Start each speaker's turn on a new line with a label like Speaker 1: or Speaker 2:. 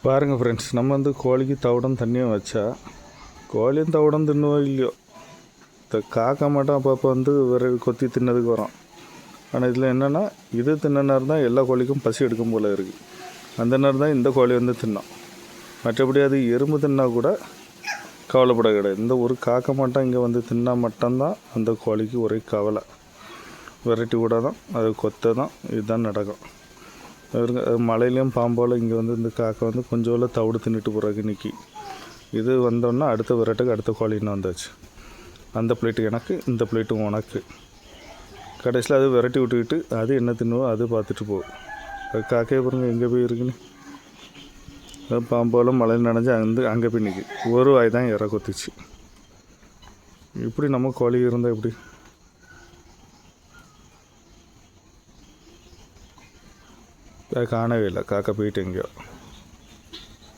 Speaker 1: பாருங்கள் ஃப்ரெண்ட்ஸ், நம்ம வந்து கோழிக்கு தவிடம் தண்ணியாக வச்சா கோழியும் தவிடம் தின்னுவோ இல்லையோ, இந்த காக்கா மட்டும் அப்பப்போ வந்து விறகு கொத்தி தின்னதுக்கு வரோம். ஆனால் இதில் என்னென்னா, இது தின்ன நேரம் தான் எல்லா கோழிக்கும் பசி எடுக்கும் போல் இருக்குது. அந்த நேரம் தான் இந்த கோழி வந்து தின்னோம். மற்றபடி அது எறும்பு தின்னா கூட கவலைப்பட கிடையாது. இந்த ஒரு காக்கா மட்டும் இங்கே வந்து தின்னா மட்டும்தான் அந்த கோழிக்கு ஒரே கவலை. விரட்டி கூட தான் அது கொத்த தான் இதுதான் நடக்கும். மழையிலையும் பாம்போல் இங்கே வந்து இந்த காக்கா வந்து கொஞ்சோல தவிடு தின்னுட்டு போகிறதுக்கு நிற்கி. இது வந்தோன்னா அடுத்த விரட்டுக்கு அடுத்த கோழின்னு வந்தாச்சு. அந்த பிளேட்டு எனக்கு, இந்த பிளேட்டும் உனக்கு. கடைசியில் அது விரட்டி விட்டுக்கிட்டு அது என்ன தின்னுவோ அது பார்த்துட்டு போகும். அது காக்கையை பாருங்க எங்கே போய் இருக்குன்னு. பாம்போல் மழையில் நனைஞ்சு அங்கே போய் நிற்கி. ஒரு வாய் தான் இற கொத்திச்சு. இப்படி நம்ம கோழி இருந்தால் எப்படி? காணவே இல்லை, காக்கா போயிட்டு எங்கேயோ.